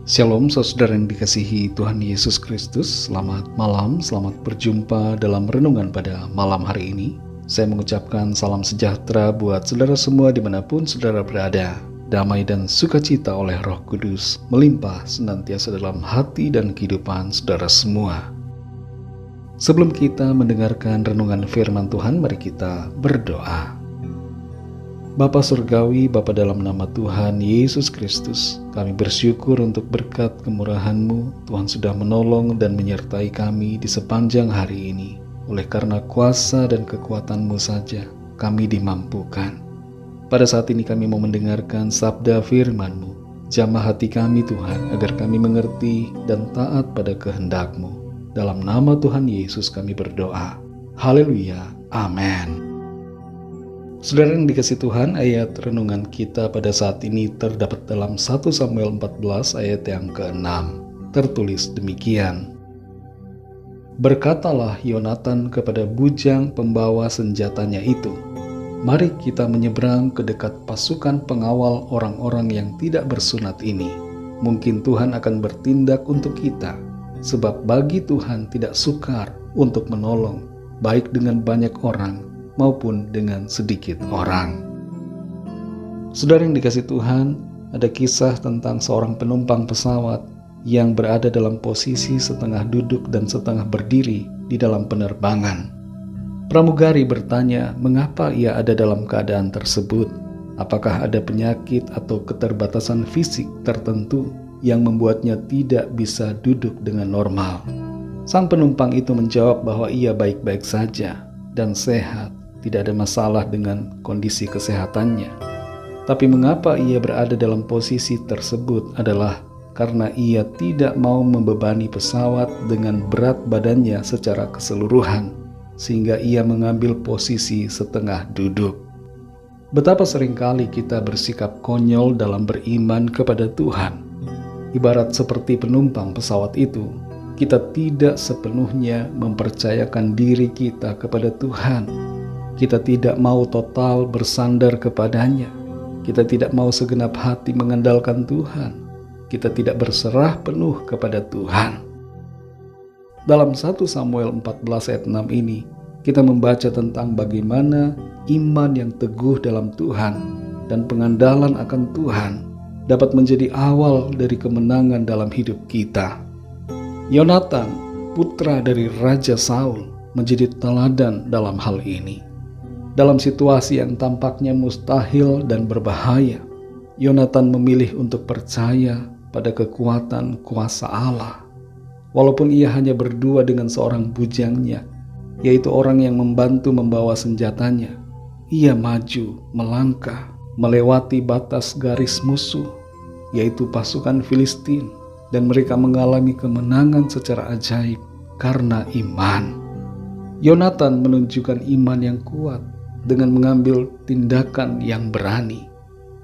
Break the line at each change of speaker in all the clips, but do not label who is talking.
Shalom saudara yang dikasihi Tuhan Yesus Kristus. Selamat malam, selamat berjumpa dalam renungan pada malam hari ini. Saya mengucapkan salam sejahtera buat saudara semua dimanapun saudara berada. Damai dan sukacita oleh Roh Kudus melimpah senantiasa dalam hati dan kehidupan saudara semua. Sebelum kita mendengarkan renungan firman Tuhan, mari kita berdoa. Bapa Surgawi, Bapa dalam nama Tuhan Yesus Kristus, kami bersyukur untuk berkat kemurahan-Mu. Tuhan sudah menolong dan menyertai kami di sepanjang hari ini. Oleh karena kuasa dan kekuatan-Mu saja, kami dimampukan. Pada saat ini kami mau mendengarkan sabda firman-Mu. Jamah hati kami Tuhan, agar kami mengerti dan taat pada kehendak-Mu. Dalam nama Tuhan Yesus kami berdoa. Haleluya. Amin. Saudara yang dikasihi Tuhan, ayat renungan kita pada saat ini terdapat dalam 1 Samuel 14 ayat yang ke-6. Tertulis demikian. Berkatalah Yonatan kepada bujang pembawa senjatanya itu, mari kita menyeberang ke dekat pasukan pengawal orang-orang yang tidak bersunat ini. Mungkin Tuhan akan bertindak untuk kita, sebab bagi Tuhan tidak sukar untuk menolong, baik dengan banyak orang maupun dengan sedikit orang. Saudara yang dikasihi Tuhan, ada kisah tentang seorang penumpang pesawat yang berada dalam posisi setengah duduk dan setengah berdiri di dalam penerbangan. Pramugari bertanya mengapa ia ada dalam keadaan tersebut. Apakah ada penyakit atau keterbatasan fisik tertentu yang membuatnya tidak bisa duduk dengan normal? Sang penumpang itu menjawab bahwa ia baik-baik saja dan sehat. Tidak ada masalah dengan kondisi kesehatannya. Tapi mengapa ia berada dalam posisi tersebut adalah karena ia tidak mau membebani pesawat dengan berat badannya secara keseluruhan, sehingga ia mengambil posisi setengah duduk. Betapa seringkali kita bersikap konyol dalam beriman kepada Tuhan. Ibarat seperti penumpang pesawat itu, kita tidak sepenuhnya mempercayakan diri kita kepada Tuhan. Kita tidak mau total bersandar kepadanya. Kita tidak mau segenap hati mengandalkan Tuhan. Kita tidak berserah penuh kepada Tuhan. Dalam 1 Samuel 14 ayat 6 ini, kita membaca tentang bagaimana iman yang teguh dalam Tuhan dan pengandalan akan Tuhan dapat menjadi awal dari kemenangan dalam hidup kita. Yonatan, putra dari Raja Saul, menjadi teladan dalam hal ini. Dalam situasi yang tampaknya mustahil dan berbahaya, Yonatan memilih untuk percaya pada kekuatan kuasa Allah. Walaupun ia hanya berdua dengan seorang bujangnya, yaitu orang yang membantu membawa senjatanya, ia maju, melangkah, melewati batas garis musuh, yaitu pasukan Filistin, dan mereka mengalami kemenangan secara ajaib karena iman. Yonatan menunjukkan iman yang kuat dengan mengambil tindakan yang berani.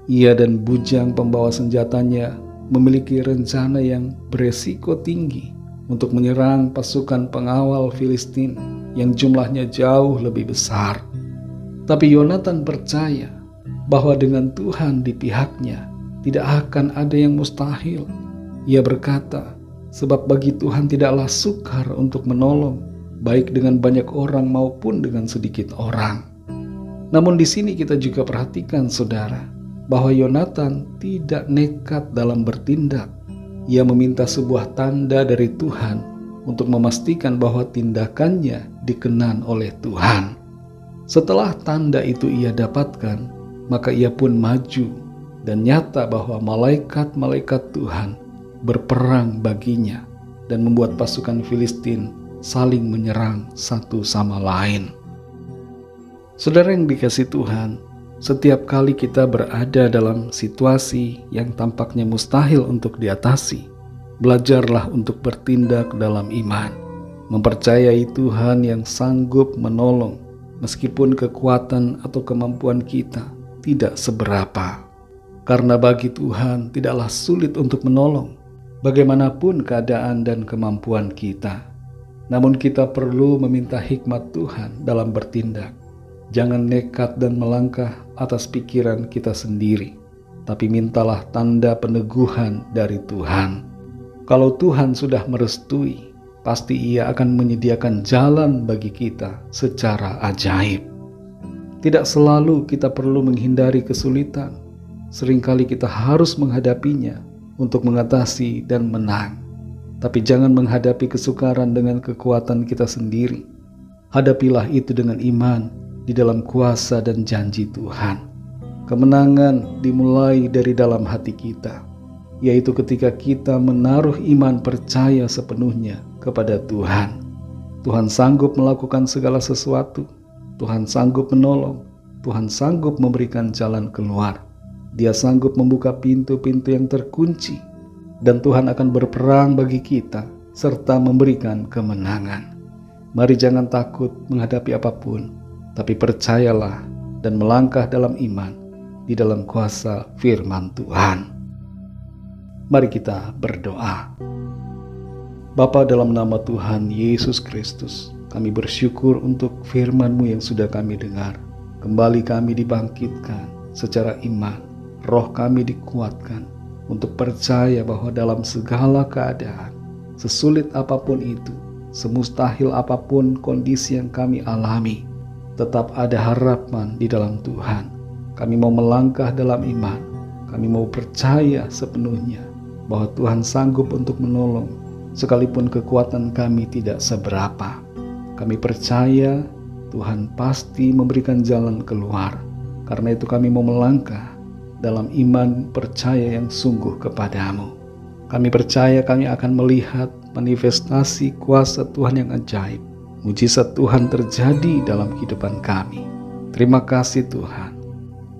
Ia dan bujang pembawa senjatanya memiliki rencana yang beresiko tinggi untuk menyerang pasukan pengawal Filistin yang jumlahnya jauh lebih besar. Tapi Yonatan percaya bahwa dengan Tuhan di pihaknya tidak akan ada yang mustahil. Ia berkata, sebab bagi Tuhan tidaklah sukar untuk menolong, baik dengan banyak orang maupun dengan sedikit orang. Namun di sini kita juga perhatikan saudara, bahwa Yonatan tidak nekat dalam bertindak. Ia meminta sebuah tanda dari Tuhan untuk memastikan bahwa tindakannya dikenan oleh Tuhan. Setelah tanda itu ia dapatkan, maka ia pun maju dan nyata bahwa malaikat-malaikat Tuhan berperang baginya dan membuat pasukan Filistin saling menyerang satu sama lain. Saudara yang dikasihi Tuhan, setiap kali kita berada dalam situasi yang tampaknya mustahil untuk diatasi, belajarlah untuk bertindak dalam iman, mempercayai Tuhan yang sanggup menolong, meskipun kekuatan atau kemampuan kita tidak seberapa. Karena bagi Tuhan tidaklah sulit untuk menolong, bagaimanapun keadaan dan kemampuan kita. Namun kita perlu meminta hikmat Tuhan dalam bertindak. Jangan nekat dan melangkah atas pikiran kita sendiri, tapi mintalah tanda peneguhan dari Tuhan. Kalau Tuhan sudah merestui, pasti Ia akan menyediakan jalan bagi kita secara ajaib. Tidak selalu kita perlu menghindari kesulitan. Seringkali kita harus menghadapinya untuk mengatasi dan menang. Tapi jangan menghadapi kesukaran dengan kekuatan kita sendiri. Hadapilah itu dengan iman di dalam kuasa dan janji Tuhan. Kemenangan dimulai dari dalam hati kita, yaitu ketika kita menaruh iman percaya sepenuhnya kepada Tuhan. Tuhan sanggup melakukan segala sesuatu. Tuhan sanggup menolong. Tuhan sanggup memberikan jalan keluar. Dia sanggup membuka pintu-pintu yang terkunci. Dan Tuhan akan berperang bagi kita serta memberikan kemenangan. Mari jangan takut menghadapi apapun, tapi percayalah dan melangkah dalam iman di dalam kuasa firman Tuhan. Mari kita berdoa. Bapa, dalam nama Tuhan Yesus Kristus, kami bersyukur untuk firman-Mu yang sudah kami dengar. Kembali kami dibangkitkan secara iman. Roh kami dikuatkan untuk percaya bahwa dalam segala keadaan, sesulit apapun itu, semustahil apapun kondisi yang kami alami, tetap ada harapan di dalam Tuhan. Kami mau melangkah dalam iman. Kami mau percaya sepenuhnya bahwa Tuhan sanggup untuk menolong, sekalipun kekuatan kami tidak seberapa. Kami percaya Tuhan pasti memberikan jalan keluar. Karena itu kami mau melangkah dalam iman percaya yang sungguh kepadamu. Kami percaya kami akan melihat manifestasi kuasa Tuhan yang ajaib. Mujizat Tuhan terjadi dalam kehidupan kami. Terima kasih Tuhan.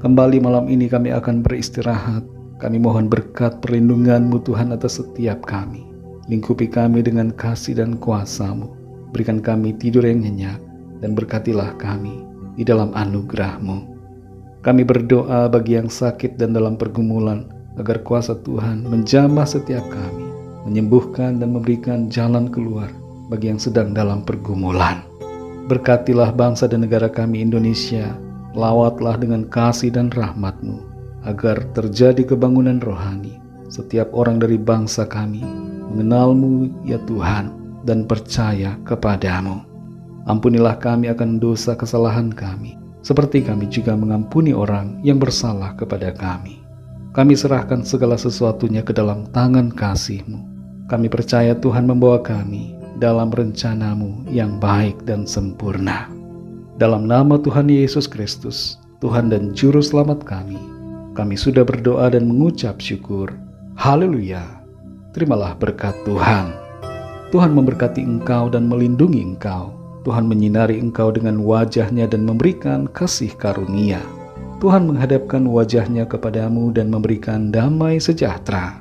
Kembali malam ini kami akan beristirahat. Kami mohon berkat perlindungan-Mu Tuhan atas setiap kami. Lingkupi kami dengan kasih dan kuasa-Mu. Berikan kami tidur yang nyenyak, dan berkatilah kami di dalam anugerah-Mu. Kami berdoa bagi yang sakit dan dalam pergumulan, agar kuasa Tuhan menjamah setiap kami, menyembuhkan dan memberikan jalan keluar bagi yang sedang dalam pergumulan. Berkatilah bangsa dan negara kami Indonesia, lawatlah dengan kasih dan rahmat-Mu, agar terjadi kebangunan rohani. Setiap orang dari bangsa kami mengenal-Mu ya Tuhan, dan percaya kepadamu. Ampunilah kami akan dosa kesalahan kami, seperti kami juga mengampuni orang yang bersalah kepada kami. Kami serahkan segala sesuatunya ke dalam tangan kasih-Mu. Kami percaya Tuhan membawa kami dalam rencana-Mu yang baik dan sempurna. Dalam nama Tuhan Yesus Kristus, Tuhan dan Juru Selamat kami sudah berdoa dan mengucap syukur. Haleluya. Terimalah berkat Tuhan. Tuhan memberkati engkau dan melindungi engkau. Tuhan menyinari engkau dengan wajah-Nya dan memberikan kasih karunia. Tuhan menghadapkan wajah-Nya kepadamu dan memberikan damai sejahtera.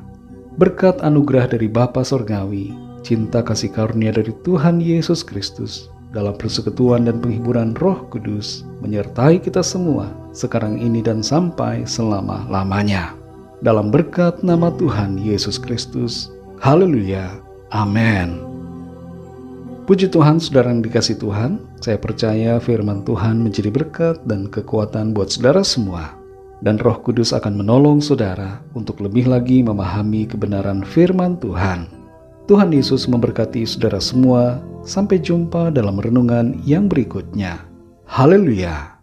Berkat anugerah dari Bapa Sorgawi, cinta kasih karunia dari Tuhan Yesus Kristus, dalam persekutuan dan penghiburan Roh Kudus, menyertai kita semua, sekarang ini dan sampai selama-lamanya. Dalam berkat nama Tuhan Yesus Kristus. Haleluya. Amin. Puji Tuhan, saudara yang dikasihi Tuhan. Saya percaya firman Tuhan menjadi berkat dan kekuatan buat saudara semua. Dan Roh Kudus akan menolong saudara untuk lebih lagi memahami kebenaran firman Tuhan. Tuhan Yesus memberkati saudara semua. Sampai jumpa dalam renungan yang berikutnya. Haleluya.